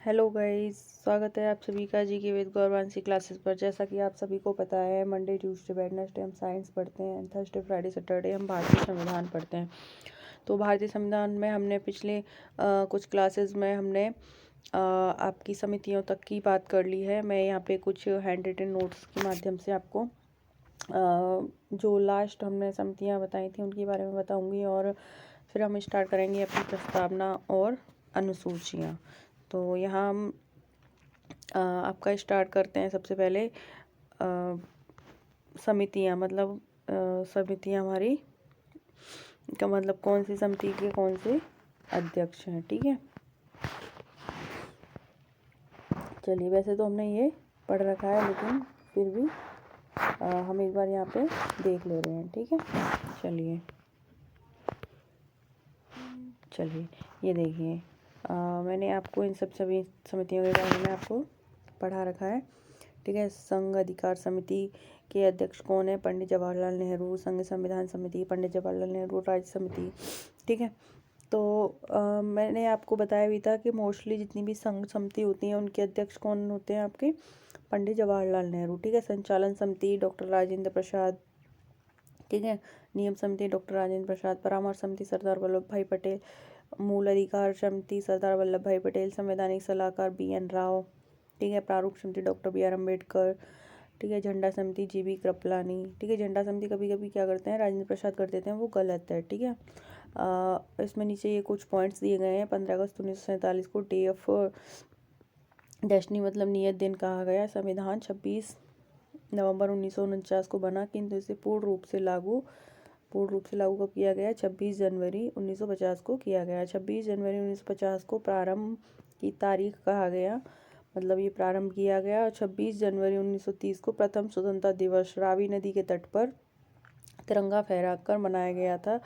Hello guys, स्वागत है आप सभी का जी के विद गौरवांशी क्लासेस पर। जैसा कि आप सभी को पता है, मंडे ट्यूसडे वेडनेसडे हम साइंस पढ़ते हैं, थर्सडे फ्राइडे सैटरडे हम भारतीय संविधान पढ़ते हैं। तो भारतीय संविधान में हमने पिछले कुछ क्लासेस में हमने आपकी समितियों तक की बात कर ली है। मैं यहाँ पे कुछ हैंड रिटन नोट्स के माध्यम से आपको जो लास्ट हमने समितियाँ बताई थी उनके बारे में बताऊँगी, और फिर हम स्टार्ट करेंगे अपनी प्रस्तावना और अनुसूचियाँ। तो यहाँ हम आपका स्टार्ट करते हैं। सबसे पहले समितियाँ, मतलब समितियाँ हमारी का मतलब कौन सी समिति के कौन से अध्यक्ष हैं। ठीक है, चलिए, वैसे तो हमने ये पढ़ रखा है, लेकिन फिर भी हम एक बार यहाँ पे देख ले रहे हैं। ठीक है, चलिए ये देखिए, मैंने आपको इन सभी समितियों के बारे में आपको पढ़ा रखा है। ठीक है, संघ अधिकार समिति के अध्यक्ष कौन है? पंडित जवाहरलाल नेहरू। संघ संविधान समिति, पंडित जवाहरलाल नेहरू राज्य समिति। ठीक है, तो मैंने आपको बताया भी था कि मोस्टली जितनी भी संघ समिति होती हैं उनके अध्यक्ष कौन होते हैं? आपके पंडित जवाहरलाल नेहरू। ठीक है, संचालन समिति डॉक्टर राजेंद्र प्रसाद। ठीक है, नियम समिति डॉक्टर राजेंद्र प्रसाद। परामर्श समिति सरदार वल्लभ भाई पटेल। मूल अधिकार समिति सरदार वल्लभ भाई पटेल। संवैधानिक सलाहकार BN राव। ठीक है, प्रारूप समिति डॉक्टर BR अम्बेडकर। ठीक है, झंडा समिति GB कृपलानी। ठीक है, झंडा समिति कभी कभी क्या करते हैं, राजेंद्र प्रसाद कर देते हैं, वो गलत है। ठीक है, इसमें नीचे ये कुछ पॉइंट्स दिए गए हैं। 15 अगस्त 1947 को डे ऑफ डेस्टिनी मतलब नियत दिन कहा गया। संविधान 26 नवंबर 1949 को बना, किंतु इसे पूर्ण रूप से लागू कब किया गया? 26 जनवरी 1950 को किया गया। 26 जनवरी 1950 को प्रारंभ की तारीख कहा गया, मतलब ये प्रारंभ किया गया। और 26 जनवरी 1930 को प्रथम स्वतंत्रता दिवस रावी नदी के तट पर तिरंगा फहराकर मनाया गया था।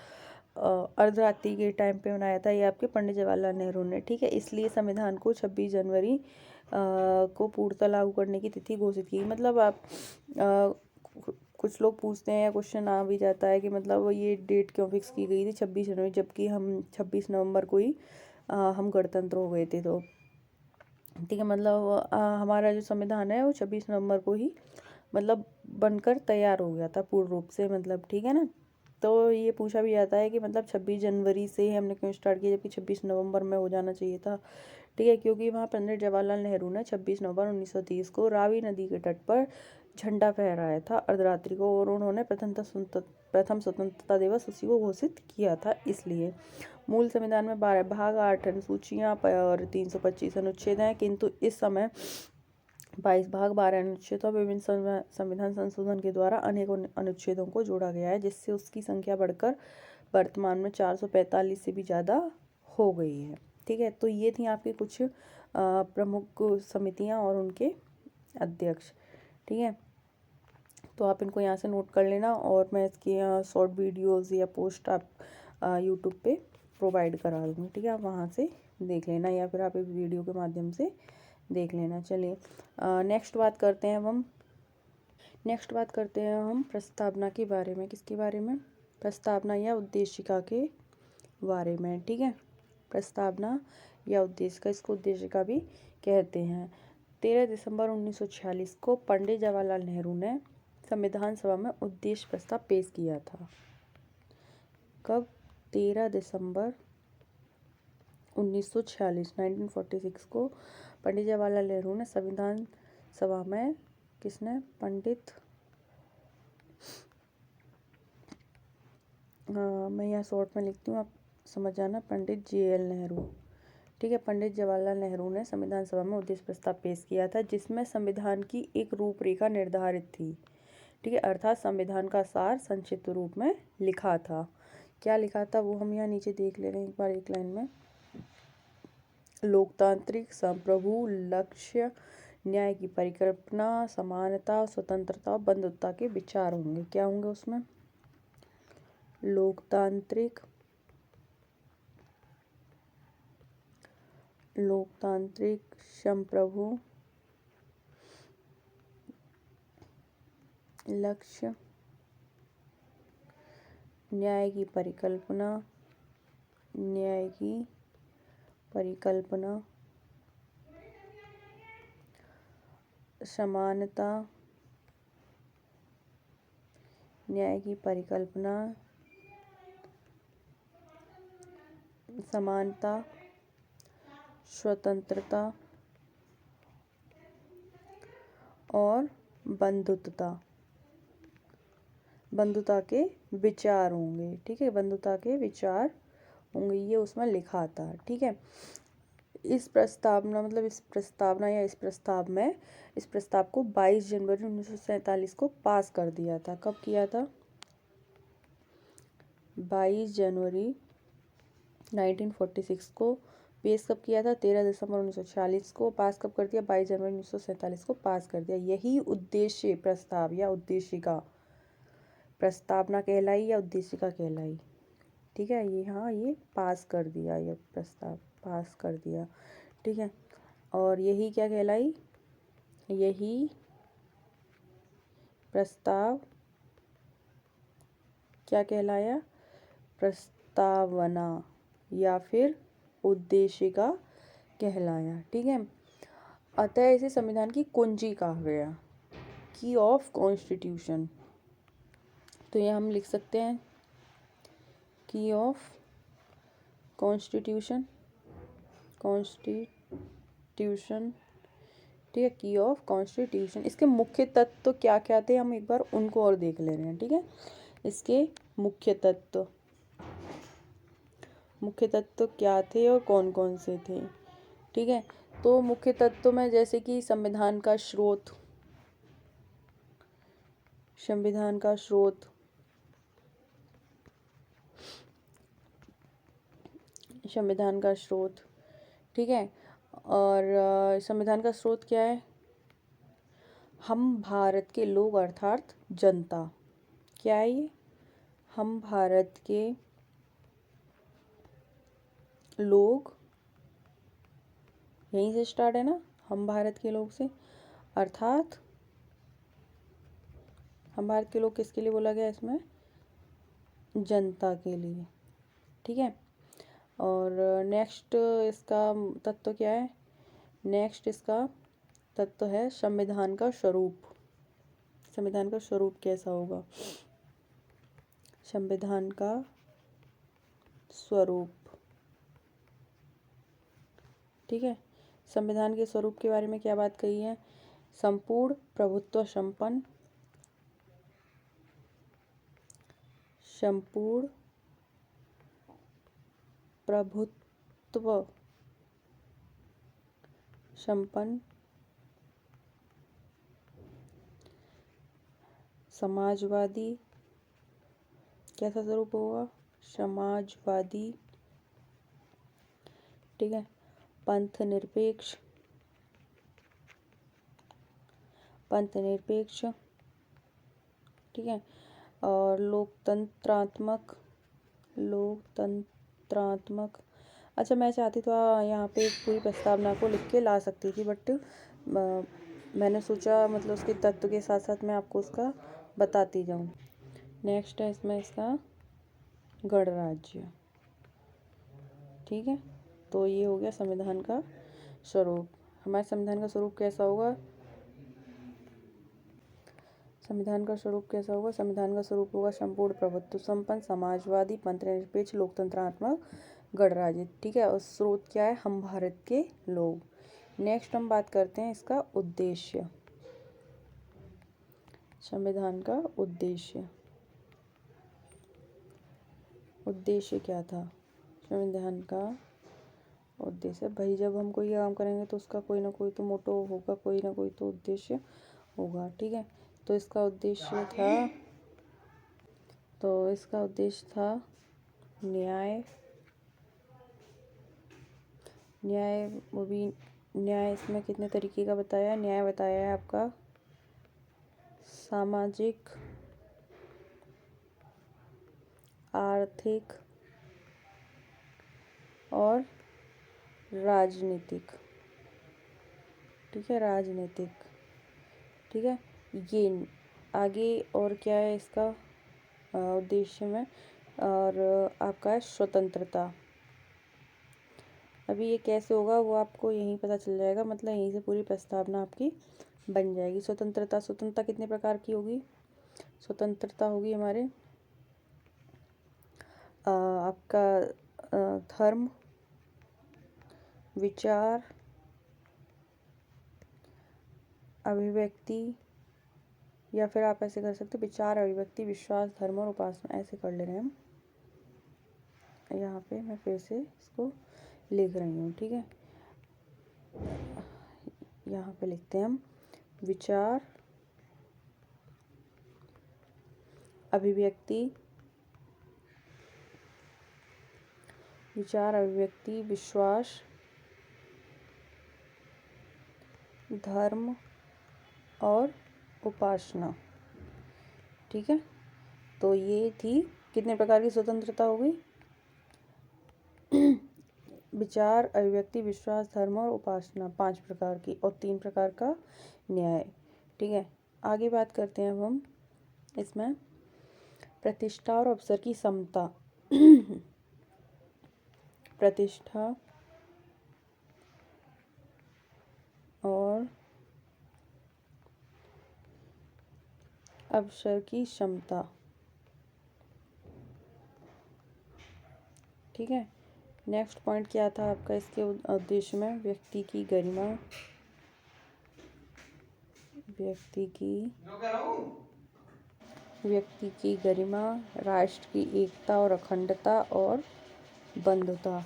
अर्धरात्रि के टाइम पे मनाया था ये आपके पंडित जवाहरलाल नेहरू ने। ठीक है, इसलिए संविधान को 26 जनवरी को पूर्णतः लागू करने की तिथि घोषित की। मतलब आप कुछ लोग पूछते हैं या क्वेश्चन आ भी जाता है कि मतलब ये डेट क्यों फिक्स की गई थी 26 जनवरी, जबकि हम 26 नवंबर को ही हम गणतंत्र हो गए थे। तो ठीक है, मतलब हमारा जो संविधान है वो 26 नवंबर को ही मतलब बनकर तैयार हो गया था पूर्ण रूप से, मतलब ठीक है ना। तो ये पूछा भी जाता है कि मतलब 26 जनवरी से ही हमने क्यों स्टार्ट किया, जबकि 26 नवंबर में हो जाना चाहिए था। ठीक है, क्योंकि वहाँ पंडित जवाहरलाल नेहरू ने 26 नवंबर 1930 को रावी नदी के तट पर झंडा फहराया था अर्धरात्रि को, और उन्होंने प्रथम स्वतंत्रता दिवस उसी को घोषित किया था। इसलिए मूल संविधान में 12 भाग 8 अनुसूचियाँ और 325 अनुच्छेद हैं, किंतु इस समय 22 भाग 12 अनुच्छेद और विभिन्न संविधान संशोधन के द्वारा अनेकों अनुच्छेदों को जोड़ा गया है, जिससे उसकी संख्या बढ़कर वर्तमान में 445 से भी ज़्यादा हो गई है। ठीक है, तो ये थी आपकी कुछ प्रमुख समितियां और उनके अध्यक्ष। ठीक है, तो आप इनको यहाँ से नोट कर लेना, और मैं इसकी शॉर्ट वीडियोस या पोस्ट आप यूट्यूब पे प्रोवाइड करा दूँगी। ठीक है, आप वहाँ से देख लेना, या फिर आप एक वीडियो के माध्यम से देख लेना। चलिए नेक्स्ट बात करते हैं हम प्रस्तावना के बारे में। किसके बारे में? प्रस्तावना या उद्देशिका के बारे में। ठीक है, प्रस्तावना या उद्देशिका, इसको उद्देशिका भी कहते हैं। 13 दिसंबर 1946 को पंडित जवाहरलाल नेहरू ने संविधान सभा में उद्देश्य प्रस्ताव पेश किया था। कब? 13 दिसंबर 1946 को पंडित जवाहरलाल नेहरू ने संविधान सभा में, किसने? मैं यहाँ शॉर्ट में लिखती हूँ, आप समझ जाना, पंडित JL नेहरू। ठीक है, पंडित जवाहरलाल नेहरू ने संविधान सभा में उद्देश्य प्रस्ताव पेश किया था, जिसमें संविधान की एक रूपरेखा निर्धारित थी। ठीक है, अर्थात संविधान का सार संक्षिप्त रूप में लिखा था। क्या लिखा था वो हम यहाँ नीचे देख ले रहे हैं एक बार, एक लाइन में। लोकतांत्रिक संप्रभु, लक्ष्य, न्याय की परिकल्पना, समानता, स्वतंत्रता और बंधुत्व के विचार होंगे। क्या होंगे उसमें? लोकतांत्रिक संप्रभु, लक्ष्य, न्याय की परिकल्पना समानता, न्याय की परिकल्पना, समानता, स्वतंत्रता और बंधुत्वता, बंधुता के विचार होंगे। ठीक है, बंधुता के विचार होंगे, ये उसमें लिखा आता है। ठीक है, इस प्रस्तावना मतलब इस प्रस्तावना या इस प्रस्ताव में इस प्रस्ताव को 22 जनवरी 1947 को पास कर दिया था। कब किया था? 22 जनवरी 1946 को। पेश कब किया था? 13 दिसंबर 1946 को। पास कब कर दिया? 22 जनवरी 1947 को पास कर दिया। यही उद्देश्य प्रस्ताव या उद्देशिका, प्रस्तावना कहलाई या उद्देशिका कहलाई। ठीक है, ये हाँ ये पास कर दिया, ये प्रस्ताव पास कर दिया। ठीक है, और यही क्या कहलाई? यही प्रस्ताव क्या कहलाया? प्रस्तावना या फिर उद्देशिका कहलाया। ठीक है, अतः इसे संविधान की कुंजी कहा गया, की ऑफ कॉन्स्टिट्यूशन। तो ये हम लिख सकते हैं की ऑफ कॉन्स्टिट्यूशन, कॉन्स्टिट्यूशन। ठीक है, की ऑफ कॉन्स्टिट्यूशन। इसके मुख्य तत्व तो क्या क्या थे, हम एक बार उनको और देख ले रहे हैं। ठीक है, इसके मुख्य तत्व क्या थे और कौन कौन से थे। ठीक है, तो मुख्य तत्व में जैसे कि संविधान का स्रोत, संविधान का स्रोत, संविधान का स्रोत। ठीक है, और संविधान का स्रोत क्या है? हम भारत के लोग अर्थात जनता। क्या है ये? हम भारत के लोग, यहीं से स्टार्ट है ना, हम भारत के लोग से, अर्थात हम भारत के लोग किसके लिए बोला गया इसमें? जनता के लिए। ठीक है, और नेक्स्ट इसका तत्व क्या है? नेक्स्ट इसका तत्व है संविधान का स्वरूप। संविधान का स्वरूप कैसा होगा? संविधान का स्वरूप। ठीक है, संविधान के स्वरूप के बारे में क्या बात कही है? संपूर्ण प्रभुत्व संपन्न, संपूर्ण प्रभुत्व संपन्न, समाजवादी। कैसा स्वरूप होगा? समाजवादी। ठीक है, पंथ निरपेक्ष, पंथ निरपेक्ष। ठीक है, और लोकतंत्रात्मक, लोकतंत्रात्मक। अच्छा, मैं चाहती तो यहाँ पे एक पूरी प्रस्तावना को लिख के ला सकती थी, बट मैंने सोचा मतलब उसके तत्व के साथ साथ मैं आपको उसका बताती जाऊँ। नेक्स्ट है इसमें इसका गणराज्य। ठीक है, तो ये हो गया संविधान का स्वरूप। हमारे संविधान का स्वरूप कैसा होगा? संविधान का स्वरूप कैसा होगा? संविधान का स्वरूप होगा संपूर्ण प्रभुत्व संपन्न, समाजवादी, पंथ निरपेक्ष, लोकतंत्रात्मक, गणराज्य। ठीक है, और स्रोत क्या है? हम भारत के लोग। नेक्स्ट हम बात करते हैं इसका उद्देश्य। संविधान का उद्देश्य, उद्देश्य क्या था? संविधान का उद्देश्य, भाई जब हम कोई काम करेंगे तो उसका कोई ना कोई तो मोटो होगा, कोई ना कोई तो उद्देश्य होगा। ठीक है, तो इसका उद्देश्य था, तो इसका उद्देश्य था न्याय, न्याय। वो भी न्याय इसमें कितने तरीके का बताया? न्याय बताया है आपका सामाजिक, आर्थिक और राजनीतिक। ठीक है, राजनीतिक। ठीक है, ये आगे और क्या है इसका उद्देश्य में? और आपका है स्वतंत्रता, अभी ये कैसे होगा वो आपको यहीं पता चल जाएगा, मतलब यहीं से पूरी प्रस्तावना आपकी बन जाएगी। स्वतंत्रता, स्वतंत्रता कितने प्रकार की होगी? स्वतंत्रता होगी हमारे आपका धर्म, विचार, अभिव्यक्ति, या फिर आप ऐसे कर सकते हो विचार, अभिव्यक्ति, विश्वास, धर्म और उपासना, ऐसे कर ले रहे हैं हम। यहाँ पे मैं फिर से इसको लिख रही हूँ, ठीक है। यहाँ पे लिखते हैं हम विचार, अभिव्यक्ति, विचार, अभिव्यक्ति, विश्वास, धर्म और उपासना, ठीक है। तो ये थी कितने प्रकार की स्वतंत्रता हो गई? विचार, अभिव्यक्ति, विश्वास, धर्म और उपासना, 5 प्रकार की, और 3 प्रकार का न्याय, ठीक है। आगे बात करते हैं अब हम इसमें प्रतिष्ठा और अवसर की समता। प्रतिष्ठा और अवसर की क्षमता, ठीक है। नेक्स्ट पॉइंट क्या था आपका इसके उद्देश्य में? व्यक्ति की गरिमा, व्यक्ति की गरिमा, राष्ट्र की एकता और अखंडता और बंधुता,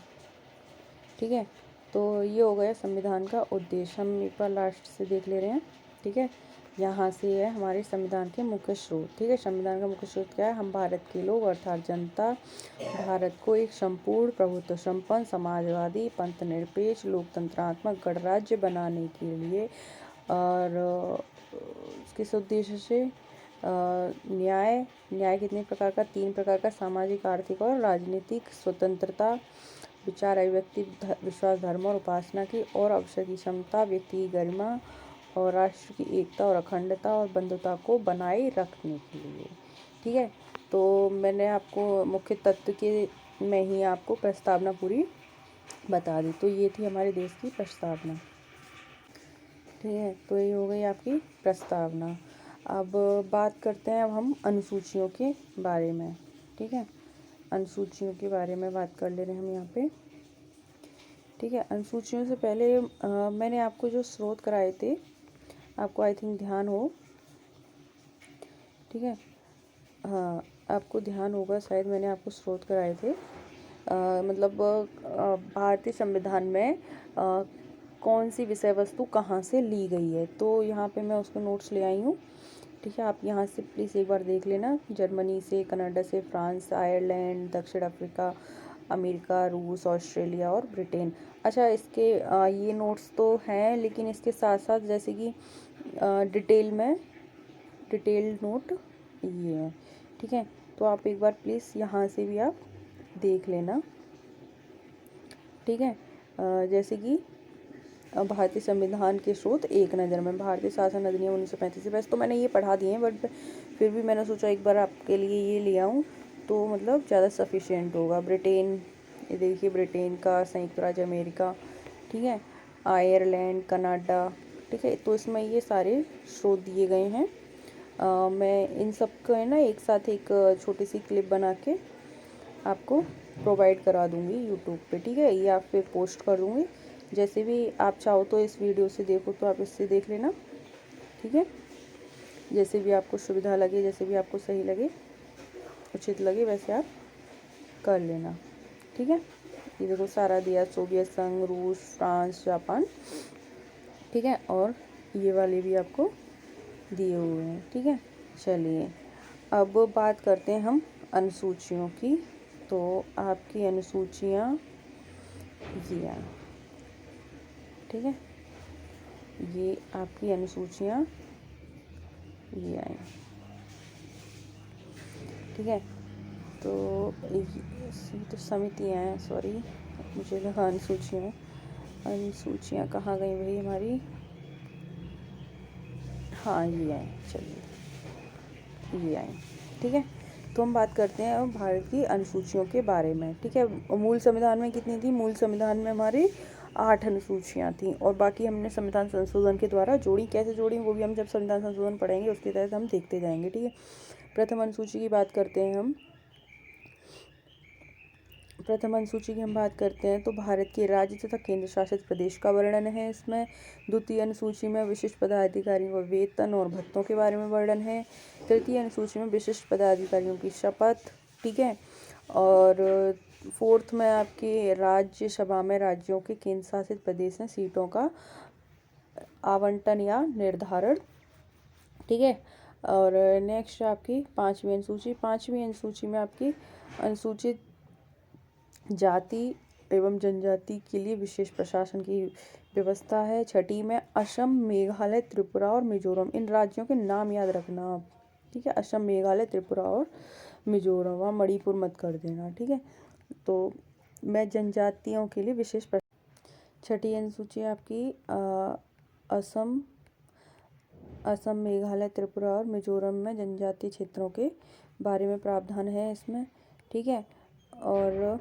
ठीक है। तो ये हो गया संविधान का उद्देश्य। हम एक बार लास्ट से देख ले रहे हैं, ठीक है। यहाँ से है हमारे संविधान के मुख्य स्रोत, ठीक है। संविधान का मुख्य स्रोत क्या है? हम भारत के लोग अर्थात जनता भारत को एक संपूर्ण प्रभुत्व संपन्न समाजवादी पंथनिरपेक्ष लोकतंत्रात्मक गणराज्य बनाने के लिए और किस उद्देश्य से न्याय कितने प्रकार का? 3 प्रकार का, सामाजिक, आर्थिक और राजनीतिक स्वतंत्रता, विचार, अभिव्यक्ति, विश्वास, धर्म और उपासना की, और अवसर की क्षमता, व्यक्ति की गरिमा और राष्ट्र की एकता और अखंडता और बंधुता को बनाए रखने के लिए, ठीक है। तो मैंने आपको मुख्य तत्व के में ही आपको प्रस्तावना पूरी बता दी। तो ये थी हमारे देश की प्रस्तावना, ठीक है। तो ये हो गई आपकी प्रस्तावना। अब बात करते हैं अब हम अनुसूचियों के बारे में, ठीक है। अनुसूचियों के बारे में बात कर ले रहे हैं हम यहाँ पे, ठीक है। अनुसूचियों से पहले मैंने आपको जो स्रोत कराए थे आपको आई थिंक ध्यान हो, ठीक है। हाँ, आपको ध्यान होगा शायद, मैंने आपको स्रोत कराए थे मतलब भारतीय संविधान में कौन सी विषय वस्तु कहाँ से ली गई है। तो यहाँ पे मैं उसके नोट्स ले आई हूँ, ठीक है। आप यहाँ से प्लीज़ एक बार देख लेना। जर्मनी से, कनाडा से, फ्रांस, आयरलैंड, दक्षिण अफ्रीका, अमेरिका, रूस, ऑस्ट्रेलिया और ब्रिटेन। अच्छा, इसके ये नोट्स तो हैं, लेकिन इसके साथ साथ जैसे कि डिटेल्ड नोट ये है, ठीक है। तो आप एक बार प्लीज़ यहाँ से भी आप देख लेना, ठीक है। जैसे कि भारतीय संविधान के स्रोत एक नज़र में, भारतीय शासन अधिनियम 1935 से, वैसे तो मैंने ये पढ़ा दिए हैं बट फिर भी मैंने सोचा एक बार आपके लिए ये ले आऊँ तो मतलब ज़्यादा सफिशिएंट होगा। ब्रिटेन, ये देखिए ब्रिटेन का, संयुक्त राज्य अमेरिका, ठीक है, आयरलैंड, कनाडा, ठीक है। तो इसमें ये सारे स्रोत दिए गए हैं। मैं इन सब को है ना एक साथ एक छोटी सी क्लिप बना के आपको प्रोवाइड करा दूंगी यूट्यूब पे, ठीक है, या फिर पोस्ट कर दूंगी। जैसे भी आप चाहो तो इस वीडियो से देखो तो आप इससे देख लेना, ठीक है। जैसे भी आपको सुविधा लगे, जैसे भी आपको सही लगे, उचित लगे, वैसे आप कर लेना, ठीक है। ये देखो सारा दिया, सोवियत संघ, रूस, फ्रांस, जापान, ठीक है, और ये वाले भी आपको दिए हुए हैं, ठीक है। चलिए अब बात करते हैं हम अनुसूचियों की। तो आपकी अनुसूचियाँ ये हैं, ठीक है, ये आपकी अनुसूचियाँ ये आई, ठीक है। तो ये तो समितियाँ हैं, सॉरी मुझे लगा अनुसूचियाँ। अनुसूचियाँ कहाँ गई भाई हमारी? हाँ ये आई, चलिए ये आई, ठीक है। तो हम बात करते हैं अब भारत की अनुसूचियों के बारे में। ठीक है, मूल संविधान में कितनी थी? मूल संविधान में हमारी 8 अनुसूचियाँ थीं और बाकी हमने संविधान संशोधन के द्वारा जोड़ी। कैसे जोड़ी वो भी हम जब संविधान संशोधन पढ़ेंगे उसके तहत हम देखते जाएंगे। ठीक है, प्रथम अनुसूची की बात करते हैं हम। प्रथम अनुसूची की हम बात करते हैं तो भारत के राज्य तथा केंद्र शासित प्रदेश का वर्णन है इसमें। द्वितीय अनुसूची में विशिष्ट पदाधिकारियों का वेतन और भत्तों के बारे में वर्णन है। तृतीय अनुसूची में विशिष्ट पदाधिकारियों की शपथ। ठीक है, और फोर्थ में आपके राज्यसभा में राज्यों के केंद्र शासित प्रदेश में सीटों का आवंटन या निर्धारण। ठीक है, और नेक्स्ट आपकी पांचवी अनुसूची। पांचवी अनुसूची में आपकी अनुसूचित जाति एवं जनजाति के लिए विशेष प्रशासन की व्यवस्था है। छठी में असम, मेघालय, त्रिपुरा और मिजोरम, इन राज्यों के नाम याद रखना आप। ठीक है, असम, मेघालय, त्रिपुरा और मिजोरम, वहाँ मणिपुर मत कर देना। ठीक है, तो मैं जनजातियों के लिए विशेष छठी अनुसूची आपकी असम, मेघालय, त्रिपुरा और मिजोरम में जनजातीय क्षेत्रों के बारे में प्रावधान है इसमें। ठीक है, और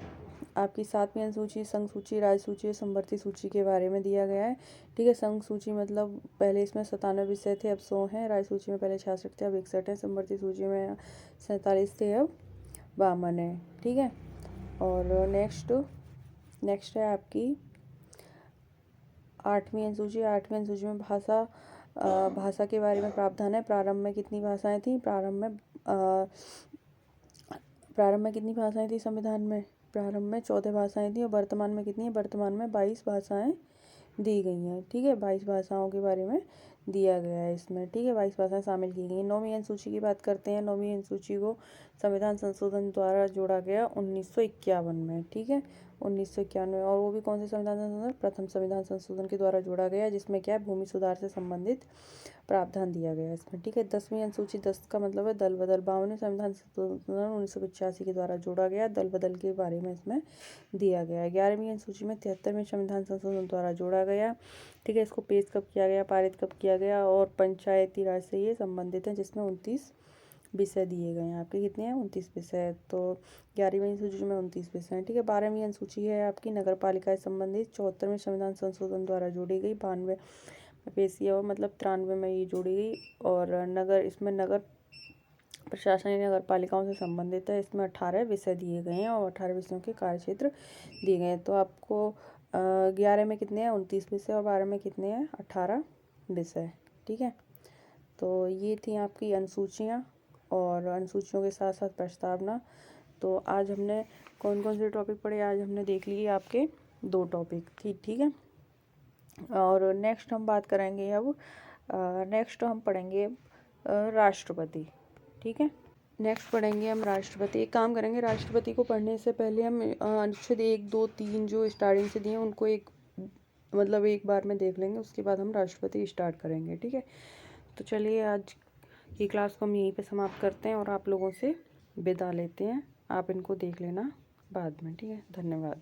आपकी सातवीं अनुसूची संघ सूची, राज्य सूची और संवर्ती सूची के बारे में दिया गया है। ठीक है, संघ सूची मतलब पहले इसमें 97 विषय थे, अब 100 हैं। राज्य सूची में पहले 66 थे, अब 61 हैं। संवर्ती सूची में 47 थे, अब 52 है। ठीक है, और नेक्स्ट है आपकी आठवीं अनुसूची। आठवीं अनुसूची में भाषा के बारे में प्रावधान है। प्रारंभ में कितनी भाषाएं थी? प्रारंभ में कितनी भाषाएं थी संविधान में? प्रारंभ में 14 भाषाएं थी और वर्तमान में कितनी है? वर्तमान में 22 भाषाएं दी गई हैं। ठीक है, 22 भाषाओं के बारे में दिया गया है इसमें। ठीक है, 22 भाषाएं शामिल की गई हैं। नौवीं अनुसूची की बात करते हैं। नौवीं अनुसूची को संविधान संशोधन द्वारा जोड़ा गया 1951 में। ठीक है, 1951 में, और वो भी कौन से संविधान संशोधन? प्रथम संविधान संशोधन के द्वारा जोड़ा गया, जिसमें क्या है, भूमि सुधार से संबंधित प्रावधान दिया गया है इसमें। ठीक है, 10वीं अनुसूची, 10 का मतलब है दल बदल। 52वें संविधान संशोधन 1985 के द्वारा जोड़ा गया, दल बदल के बारे में इसमें दिया गया है। 11वीं अनुसूची में 73वें संविधान संशोधन द्वारा जोड़ा गया। ठीक है, इसको पेश कब किया गया, पारित कब किया गया, और पंचायती राज से ये संबंधित है, जिसमें 29 विषय दिए गए हैं। आपके कितने हैं? 29 विषय। तो 11वीं अनुसूची में 29 विषय हैं। ठीक है, 12वीं अनुसूची है आपकी नगर पालिका से संबंधित। 74वें संविधान संशोधन द्वारा जोड़ी गई। 92 पेश किया हुआ, मतलब 93 में ये जोड़ी गई। और इसमें नगर प्रशासन या नगर पालिकाओं से संबंधित है। इसमें 18 विषय दिए गए हैं और 18 विषयों के कार्य क्षेत्र दिए गए हैं। तो आपको 11 में कितने हैं? 29 विषय, और 12 में कितने हैं? 18 विषय। ठीक है, तो ये थी आपकी अनुसूचियाँ और अनुसूचियों के साथ साथ प्रस्तावना। तो आज हमने कौन कौन से टॉपिक पढ़े? आज हमने देख लिए आपके 2 टॉपिक। ठीक है, और नेक्स्ट हम बात करेंगे अब नेक्स्ट हम पढ़ेंगे राष्ट्रपति। ठीक है, नेक्स्ट पढ़ेंगे हम राष्ट्रपति। एक काम करेंगे, राष्ट्रपति को पढ़ने से पहले हम अनुच्छेद 1, 2, 3 जो स्टार्टिंग से दिए उनको एक बार में देख लेंगे, उसके बाद हम राष्ट्रपति स्टार्ट करेंगे। ठीक है, तो चलिए आज की क्लास को हम यहीं पे समाप्त करते हैं और आप लोगों से विदा लेते हैं। आप इनको देख लेना बाद में। ठीक है, धन्यवाद।